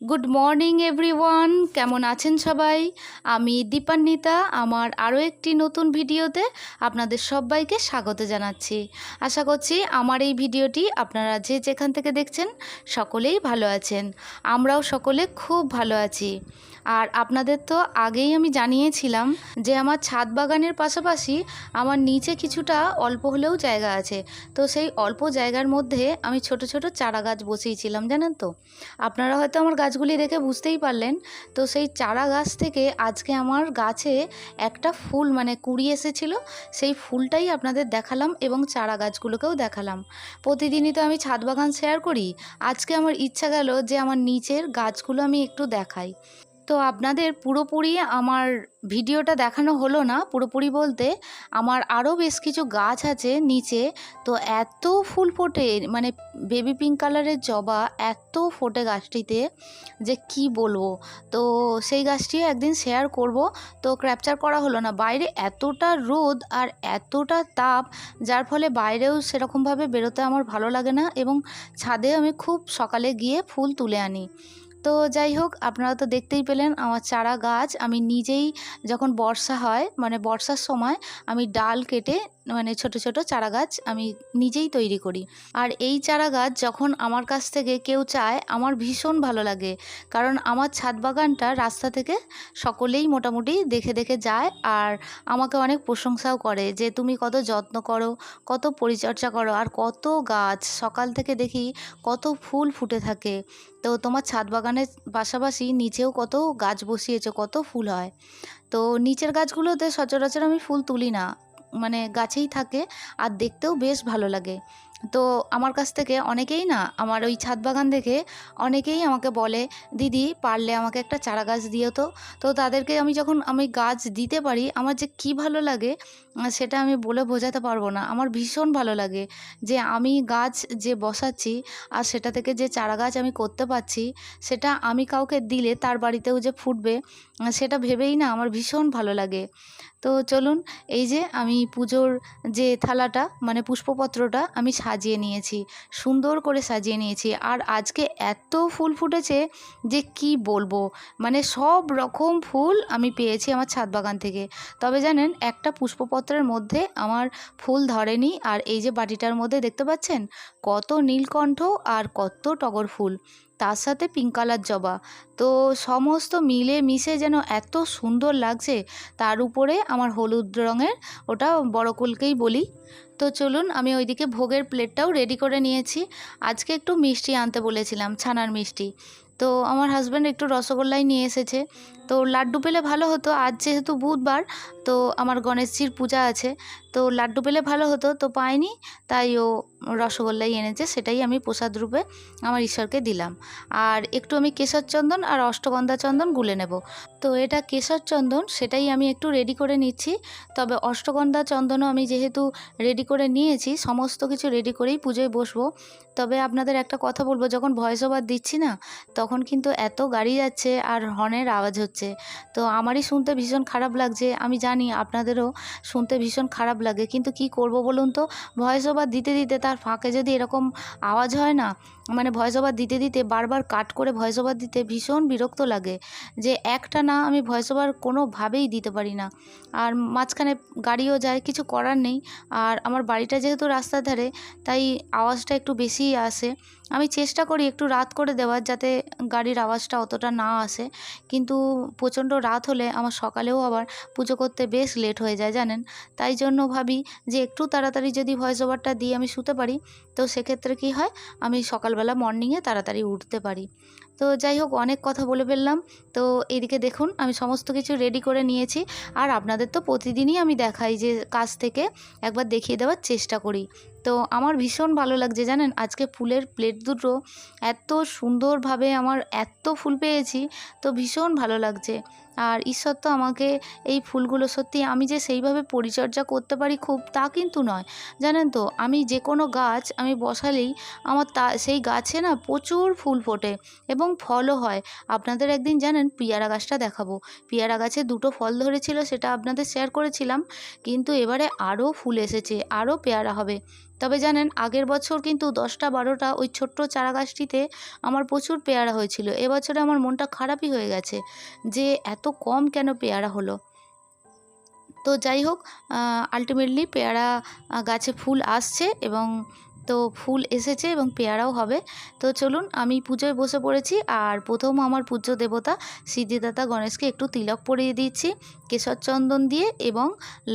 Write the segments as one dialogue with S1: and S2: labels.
S1: Good morning everyone, কেমন আছেন সবাই? আমি দীপান্বিতা আমার আরও একটি নতুন ভিডিওতে আপনাদের সবাইকে স্বাগত জানাচ্ছি। আশা করছি আমার এই ভিডিওটি আপনারা যে যেখান থেকে দেখছেন সকলেই ভালো আছেন। আমরাও সকলে খুব ভালো আছি। আর আপনাদের তো আগেই আমি জানিয়েছিলাম যে আমার ছাদ বাগানের পাশাপাশি আমার নিচে কিছুটা অল্প হলেও জায়গা আছে। তো সেই অল্প জায়গার মধ্যে আমি ছোট ছোট চারা গাছ বসিয়েছিলাম, জানেন তো। আপনারা হয়তো আমার গাছগুলি দেখে বুঝতেই পারলেন। তো সেই চারা গাছ থেকে আজকে আমার গাছে একটা ফুল কুড়ি এসেছিল। সেই ফুলটাই আপনাদের দেখালাম এবং চারা গাছগুলোকেও দেখালাম। প্রতিদিনই তো আমি ছাদ বাগান শেয়ার করি, আজকে আমার ইচ্ছা গেল যে আমার নিচের গাছগুলো আমি একটু দেখাই। তো আপনাদের পুরোপুরি আমার ভিডিওটা দেখানো হলো না। পুরোপুরি বলতে আমার আরও বেশ কিছু গাছ আছে নিচে। তো এত ফুল ফোটে, বেবি পিঙ্ক কালারের জবা এত ফোটে গাছটিতে যে কি বলবো। তো সেই গাছটিও একদিন শেয়ার করব। তো ক্যাপচার করা হলো না, বাইরে এতটা রোদ আর এতটা তাপ, যার ফলে বাইরেও সেরকমভাবে বেরোতে আমার ভালো লাগে না এবং ছাদে আমি খুব সকালে গিয়ে ফুল তুলে আনি। তো যাই হোক, আপনারা তো দেখতেই পেলেন আমার চারা গাছ আমি নিজেই যখন বর্ষা হয় বর্ষার সময় আমি ডাল কেটে ছোট ছোট চারা গাছ আমি নিজেই তৈরি করি। আর এই চারা গাছ যখন আমার কাছ থেকে কেউ চায় আমার ভীষণ ভালো লাগে, কারণ আমার ছাদ বাগানটা রাস্তা থেকে সকলেই মোটামুটি দেখে দেখে যায় আর আমাকে অনেক প্রশংসাও করে যে তুমি কত যত্ন করো, কত পরিচর্যা করো, আর কত গাছ সকাল থেকে দেখি কত ফুল ফুটে থাকে। তো তোমার ছাদ বাগানের পাশাপাশি নিচেও কত গাছ বসিয়েছো, কত ফুল হয়। তো নিচের গাছগুলোতে সচরাচর আমি ফুল তুলি না, গাছেই থাকে আর দেখতেও বেশ ভালো লাগে। তো আমার কাছ থেকে অনেকেই আমার ওই ছাদ বাগান দেখে অনেকেই আমাকে বলে, দিদি পারলে আমাকে একটা চারা গাছ দিও। তো তো তাদেরকে যখন আমি গাছ দিতে পারি আমার যে কি ভালো লাগে সেটা আমি বলে বোঝাতে পারবো না। আমার ভীষণ ভালো লাগে যে আমি গাছ যে বসাচ্ছি আর সেটা থেকে যে চারা গাছ আমি করতে পারছি, সেটা আমি কাউকে দিলে তার বাড়িতেও যে ফুটবে সেটা ভেবেই আমার ভীষণ ভালো লাগে। তো চলুন, এই যে আমি পুজোর যে থালাটা পুষ্পপত্রটা আমি সাজিয়ে নিয়েছি, সুন্দর করে সাজিয়ে নিয়েছি। আর আজকে এত ফুল ফুটেছে যে কি বলবো, সব রকম ফুল আমি পেয়েছি আমার ছাদ বাগান থেকে। তবে জানেন, একটা পুষ্পপত্রের মধ্যে আমার ফুল ধরেনি। আর এই যে বাটিটার মধ্যে দেখতে পাচ্ছেন কত নীলকণ্ঠ আর কত টগর ফুল, তার সাথে পিঙ্ক কালার জবা। তো সমস্ত মিলে মিশে যেন এত সুন্দর লাগছে। তার উপরে আমার হলুদ রঙের, ওটা বড়কুলকেই বলি। তো চলুন, আমি ওইদিকে ভোগের প্লেটটাও রেডি করে নিয়েছি। আজকে একটু মিষ্টি আনতে বলেছিলাম, ছানার মিষ্টি। তো আমার হাজব্যান্ড একটু রসগোল্লাই নিয়ে এসেছে। তো লাড্ডু পেলে ভালো হতো, আজ যেহেতু বুধবার তো আমার গণেশজির পূজা আছে, তো লাড্ডু পেলে ভালো হতো, তো পাইনি। তাই ও রসগোল্লাই এনেছে, সেটাই আমি প্রসাদ রূপে আমার ঈশ্বরকে দিলাম। আর একটু আমি কেশর চন্দন আর অষ্টগন্ধা চন্দন গুলে নেব। তো এটা কেশর চন্দন, সেটাই আমি একটু রেডি করে নিচ্ছি। তবে অষ্টগন্ধা চন্দনও আমি যেহেতু রেডি করে নিয়েছি, সমস্ত কিছু রেডি করেই পুজোয় বসবো। তবে আপনাদের একটা কথা বলবো, যখন ভয়েস ওভার দিচ্ছি না তখন কিন্তু এত গাড়ি যাচ্ছে আর হর্নের আওয়াজ হচ্ছে। তো আমারই শুনতে ভীষণ খারাপ লাগছে, আমি জানি আপনাদেরও শুনতে ভীষণ খারাপ লাগে, কিন্তু কি করব বলুন তো। ভয়েস ওভার দিতে দিতে তার ফাঁকে যদি এরকম আওয়াজ হয় না, ভয়েস ওভার দিতে দিতে বারবার কাট করে ভয়েস ওভার দিতে ভীষণ বিরক্ত লাগে। যে একটা না আমি ভয়েস ওভার কোনোভাবেই দিতে পারি না। আর মাঝখানে গাড়িও যায়, কিছু করার নেই। আর আমার বাড়িটা যেহেতু রাস্তার ধারে, তাই আওয়াজটা একটু বেশিই আসে। আমি চেষ্টা করি একটু রাত করে দেওয়ার, যাতে গাড়ির আওয়াজটা অতটা না আসে। কিন্তু প্রচণ্ড রাত হলে আমার সকালেও আবার পুজো করতে বেশ লেট হয়ে যায় জানেন। তাই জন্য ভাবি যে একটু তাড়াতাড়ি যদি ভয়েস ওভারটা দিয়ে আমি শুতে পারি, তো সেক্ষেত্রে কি হয়, আমি সকালবেলা মর্নিংয়ে তাড়াতাড়ি উঠতে পারি। তো যাই হোক, অনেক কথা বলে ফেললাম। তো এদিকে দেখুন, আমি সমস্ত কিছু রেডি করে নিয়েছি। আর আপনাদের তো প্রতিদিনই আমি দেখাই, যে কাছ থেকে একবার দেখিয়ে দেওয়ার চেষ্টা করি। তো আমার ভীষণ ভালো লাগছে জানেন, আজকে ফুলের প্লেট দুটো এত সুন্দরভাবে আমার এত ফুল পেয়েছি, তো ভীষণ ভালো লাগছে। আর ঈশ্বর তো আমাকে এই ফুলগুলো সত্যি আমি যে সেইভাবে পরিচর্যা করতে পারি খুব, তা কিন্তু নয়। জানেন তো, আমি যে কোনো গাছ আমি বসালেই আমার সেই গাছে না প্রচুর ফুল ফোটে এবং ফলও হয়। আপনাদের একদিন জানেন পেয়ারা গাছটা দেখাবো। পেয়ারা গাছে 2টো ফল ধরেছিল, সেটা আপনাদের শেয়ার করেছিলাম। কিন্তু এবারে আরও ফুল এসেছে, আরও পেয়ারা হবে। তবে জানেন আগের বছর কিন্তু 10টা-12টা ওই ছোট্ট চারা গাছটিতে আমার প্রচুর পেয়ারা হয়েছিল। এবছরে আমার মনটা খারাপই হয়ে গেছে যে এত কম কেন পেয়ারা হলো। তো যাই হোক, আল্টিমেটলি পেয়ারা গাছে ফুল আসছে এবং তো ফুল এসেছে এবং পেয়ারাও হবে। তো চলুন, আমি পুজোয় বসে পড়েছি। আর প্রথম আমার পূজ্য দেবতা সিদ্ধিদাতা গণেশকে একটু তিলক পরিয়ে দিচ্ছি কেশর চন্দন দিয়ে এবং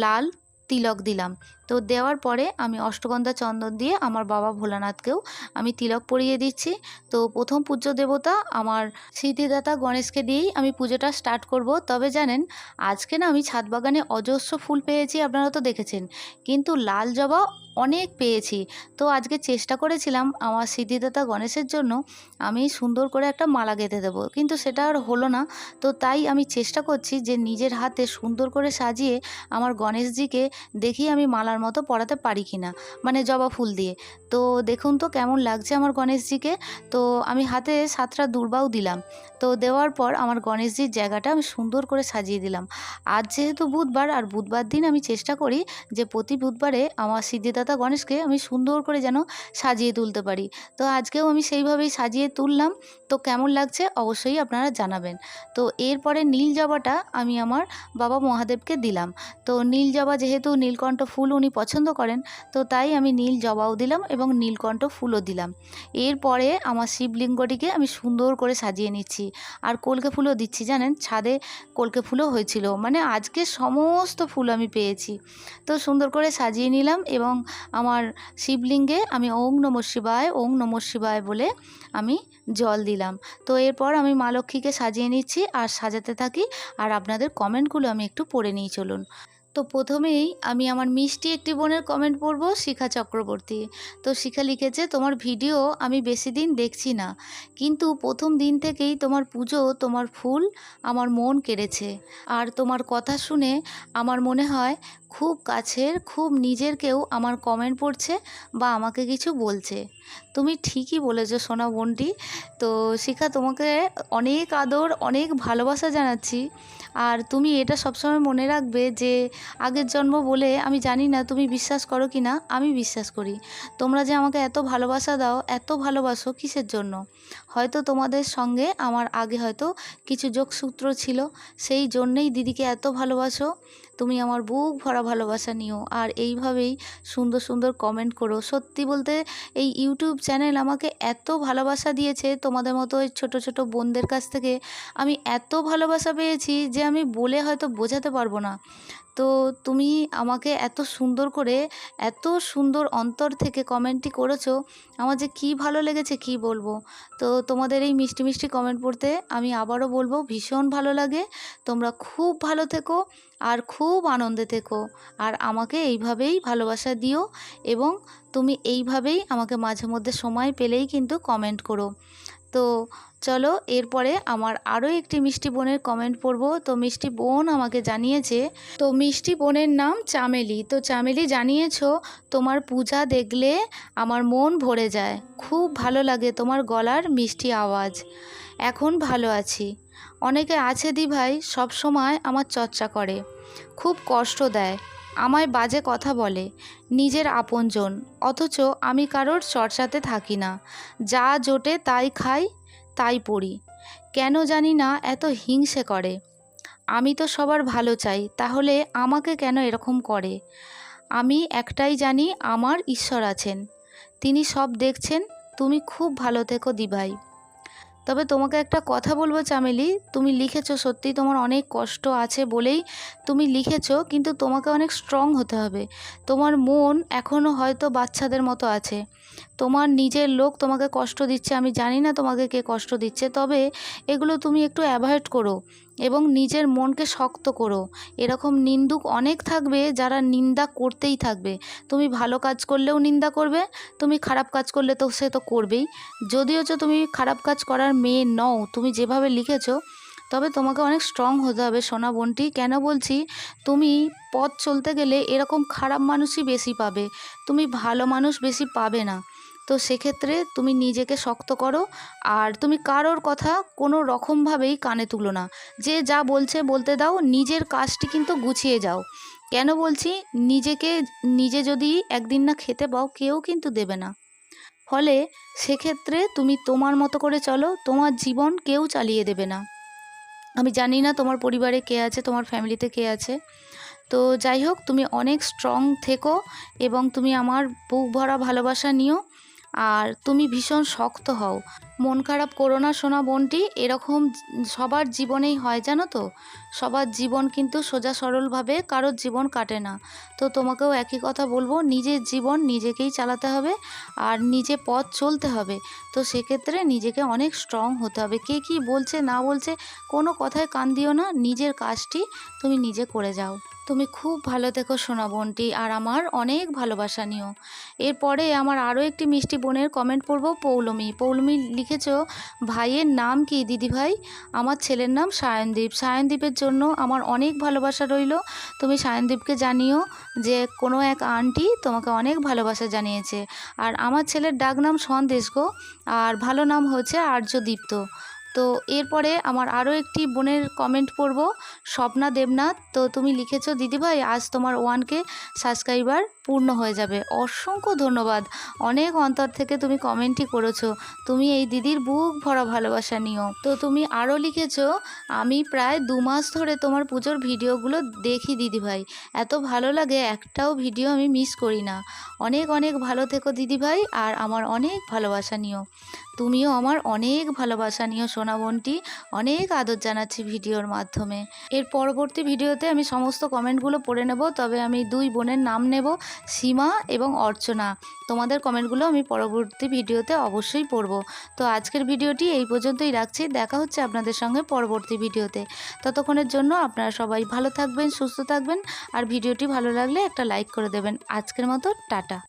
S1: লাল তিলক দিলাম। তো দেওয়ার পরে আমি অষ্টগন্ধা চন্দন দিয়ে আমার বাবা ভোলানাথকেও আমি তিলক পরিয়ে দিচ্ছি। তো প্রথম পূজ্য দেবতা আমার সিদ্ধিদাতা গণেশকে দিয়েই আমি পুজোটা স্টার্ট করব। তবে জানেন আজকে না আমি ছাদ বাগানে অজস্র ফুল পেয়েছি, আপনারা তো দেখেছেন, কিন্তু লাল জবা অনেক পেয়েছি। তো আজকে চেষ্টা করেছিলাম আমার সিদ্ধিদাতা গণেশের জন্য আমি সুন্দর করে একটা মালা গেঁথে দেবো, কিন্তু সেটা আর হলো না। তো তাই আমি চেষ্টা করছি যে নিজের হাতে সুন্দর করে সাজিয়ে আমার গণেশজিকে দেখি আমি মালার মতো পরাতে পারি কিনা, মানে জবা ফুল দিয়ে। তো দেখুন তো কেমন লাগছে আমার গণেশজিকে। তো আমি হাতে 7টা দূর্বাও দিলাম। তো দেওয়ার পর আমার গণেশজির জায়গাটা আমি সুন্দর করে সাজিয়ে দিলাম। আজ যেহেতু বুধবার, আর বুধবার দিন আমি চেষ্টা করি যে প্রতি বুধবারে আমার সিদ্ধিদাতা গণেশকে আমি সুন্দর করে যেন সাজিয়ে তুলতে পারি। তো আজকেও আমি সেইভাবেই সাজিয়ে তুললাম। তো কেমন লাগছে অবশ্যই আপনারা জানাবেন। তো এরপরে নীল জবাটা আমি আমার বাবা মহাদেবকে দিলাম। তো নীল জবা যেহেতু নীলকণ্ঠ ফুল উনি পছন্দ করেন, তো তাই আমি নীল জবাও দিলাম এবং নীলকণ্ঠ ফুলও দিলাম। এরপরে আমার শিবলিঙ্গটিকে আমি সুন্দর করে সাজিয়ে নিচ্ছি। আর কলকে ফুলও দিচ্ছি, জানেন ছাদে কলকে ফুলও হয়েছিল, মানে আজকে সমস্ত ফুল আমি পেয়েছি। তো সুন্দর করে সাজিয়ে নিলাম এবং আমার শিবলিঙ্গে আমি ওং নমঃ শিবায়, ওং নমঃ শিবায় বলে আমি জল দিলাম। তো এরপর আমি মা লক্ষ্মীকে সাজিয়ে নিচ্ছি আর সাজাতে থাকি। আর আপনাদের কমেন্টগুলো আমি একটু পড়ে নিই চলুন। তো প্রথমেই আমি আমার মিষ্টি একটি বোনের কমেন্ট পড়ব, শিখা চক্রবর্তী। তো শিখা লিখেছে, তোমার ভিডিও আমি বেশি দিন দেখছি না, কিন্তু প্রথম দিন থেকেই তোমার পুজো, তোমার ফুল আমার মন কেড়েছে। আর তোমার কথা শুনে আমার মনে হয় খুব কাছের, খুব নিজের কেউ আমার কমেন্ট পড়ছে বা আমাকে কিছু বলছে। তুমি ঠিকই বলেছো সোনা বোনটি। তো শিখা, তোমাকে অনেক আদর, অনেক ভালোবাসা জানাচ্ছি। আর তুমি এটা সবসময় মনে রাখবে যে আগের জন্ম বলে আমি জানি না তুমি বিশ্বাস করো কি না, আমি বিশ্বাস করি। তোমরা যে আমাকে এত ভালোবাসা দাও, এত ভালোবাসো কিসের জন্য? হয়তো তোমাদের সঙ্গে আমার আগে হয়তো কিছু যোগসূত্র ছিল, সেই জন্যেই দিদিকে এত ভালোবাসো। তুমি আমার বুক ভরা ভালোবাসা নিও আর এইভাবেই সুন্দর সুন্দর কমেন্ট করো। সত্যি বলতে এই ইউটিউব চ্যানেল আমাকে এত ভালোবাসা দিয়েছে, তোমাদের মতো ওই ছোটো ছোটো বোনদের কাছ থেকে আমি এত ভালোবাসা পেয়েছি যে আমি বলে হয়তো বোঝাতে পারবো না। তো তুমি আমাকে এত সুন্দর করে, এত সুন্দর অন্তর থেকে কমেন্টটি করেছো, আমার যে কী ভালো লেগেছে কী বলবো। তো তোমাদের এই মিষ্টি মিষ্টি কমেন্ট পড়তে আমি আবারও বলবো ভীষণ ভালো লাগে। তোমরা খুব ভালো থেকো আর খুব আনন্দে থেকো আর আমাকে এইভাবেই ভালোবাসা দিও এবং তুমি এইভাবেই আমাকে মাঝে মধ্যে সময় পেলেই কিন্তু কমেন্ট করো। তো চলো এরপরে আমার আরও একটি মিষ্টি বোনের কমেন্ট পড়বো। তো মিষ্টি বোন আমাকে জানিয়েছে, তো মিষ্টি বোনের নাম চামেলি। তো চামেলি জানিয়েছো, তোমার পূজা দেখলে আমার মন ভরে যায়, খুব ভালো লাগে তোমার গলার মিষ্টি আওয়াজ। এখন ভালো আছি। অনেকে আছে দি ভাই সব সময় আমার চর্চা করে, খুব কষ্ট দেয়, আমায় বাজে কথা বলে, নিজের আপনজন, অথচ আমি কারোর চর্চাতে থাকি না, যা জোটে তাই খাই, তাই পড়ি। কেন জানি না এত হিংসে করে। আমি তো সবার ভালো চাই, তাহলে আমাকে কেন এরকম করে? আমি একটাই জানি, আমার ঈশ্বর আছেন, তিনি সব দেখছেন। তুমি খুব ভালো থেকো দিভাই। তবে তোমাকে একটা কথা বলবো চামেলি, তুমি লিখেছো সত্যি তোমার অনেক কষ্ট আছে বলেই তুমি লিখেছো, কিন্তু তোমাকে অনেক স্ট্রং হতে হবে। তোমার মন এখনও হয়তো বাচ্চাদের মতো আছে। তোমার নিজের লোক তোমাকে কষ্ট দিচ্ছে, আমি জানি না তোমাকে কে কষ্ট দিচ্ছে, তবে এগুলো তুমি একটু অ্যাভয়েড করো এবং নিজের মনকে শক্ত করো। এরকম নিন্দুক অনেক থাকবে যারা নিন্দা করতেই থাকবে। তুমি ভালো কাজ করলেও নিন্দা করবে, তুমি খারাপ কাজ করলে তো সে তো করবেই। যদিও তুমি খারাপ কাজ করার মেয়ে নও, তুমি যেভাবে লিখেছো, তবে তোমাকে অনেক স্ট্রং হতে হবে সোনা বোনটি। কেন বলছি, তুমি পথ চলতে গেলে এরকম খারাপ মানুষই বেশি পাবে, তুমি ভালো মানুষ বেশি পাবে না। তো সেক্ষেত্রে তুমি নিজেকে শক্ত করো, আর তুমি কারোর কথা কোনো রকমভাবেই কানে তুলো না। যে যা বলছে বলতে দাও, নিজের কাজটি কিন্তু গুছিয়ে যাও। কেন বলছি, নিজে যদি একদিন না খেতে পাও, কেউ কিন্তু দেবে না। ফলে সেক্ষেত্রে তুমি তোমার মতো করে চলো, তোমার জীবন কেউ চালিয়ে দেবে না। আমি জানি না তোমার পরিবারে কে আছে, তোমার ফ্যামিলিতে কে আছে। তো যাই হোক, তুমি অনেক স্ট্রং থেকো এবং তুমি আমার বুক ভরা ভালোবাসা নিও, আর তুমি ভীষণ শক্ত হও। মন খারাপ করো না সোনা বোনটি, এরকম সবার জীবনেই হয় জানো তো। সবার জীবন কিন্তু সোজা সরলভাবে কারোর জীবন কাটে না। তো তোমাকেও একই কথা বলবো, নিজের জীবন নিজেকেই চালাতে হবে আর নিজে পথ চলতে হবে। তো সেক্ষেত্রে নিজেকে অনেক স্ট্রং হতে হবে। কে কী বলছে না বলছে কোনো কথায় কান দিও না, নিজের কাজটি তুমি নিজে করে যাও। তুমি খুব ভালো থেকো সোনা বোনটি, আর আমার অনেক ভালোবাসা নিও। এরপরে আমার আরও একটি মিষ্টি বোনের কমেন্ট পড়ব। পৌলমী লিখেছ, ভাইয়ের নাম কি দিদিভাই? আমার ছেলের নাম সায়নদীপ। সায়নদীপের জন্য আমার অনেক ভালোবাসা রইল। তুমি সায়নদীপকে জানিও যে কোনো এক আন্টি তোমাকে অনেক ভালোবাসা জানিয়েছে। আর আমার ছেলের ডাক নাম সন্দেশ গো, আর ভালো নাম হচ্ছে আর্যদীপ্ত। তো এরপরে আমার আরও একটি বোনের কমেন্ট পড়ব, স্বপ্না দেবনাথ। তো তুমি লিখেছো, দিদিভাই আজ তোমার 1K সাবস্ক্রাইবার পূর্ণ হয়ে যাবে। অসংখ্য ধন্যবাদ, অনেক অন্তর থেকে তুমি কমেন্টই করেছো। তুমি এই দিদির বুক ভরা ভালোবাসা নিও। তো তুমি আরও লিখেছো, আমি প্রায় 2 মাস ধরে তোমার পুজোর ভিডিওগুলো দেখি দিদিভাই, এত ভালো লাগে, একটাও ভিডিও আমি মিস করি না। অনেক অনেক ভালো থেকো দিদিভাই, আর আমার অনেক ভালোবাসা নিও। তুমিও আমার অনেক ভালোবাসা নিও সোনা বোনটি। অনেক আদর জানাচ্ছি ভিডিওর মাধ্যমে। এর পরবর্তী ভিডিওতে আমি সমস্ত কমেন্টগুলো পড়ে নেব, তবে আমি 2 বোনের নাম নেব, সীমা এবং অর্চনা। তোমাদের কমেন্টগুলো আমি পরবর্তী ভিডিওতে অবশ্যই পড়ব। তো আজকের ভিডিওটি এই পর্যন্তই রাখছি, দেখা হচ্ছে আপনাদের সঙ্গে পরবর্তী ভিডিওতে। ততক্ষণের জন্য আপনারা সবাই ভালো থাকবেন, সুস্থ থাকবেন, আর ভিডিওটি ভালো লাগলে একটা লাইক করে দেবেন। আজকের মতো টাটা।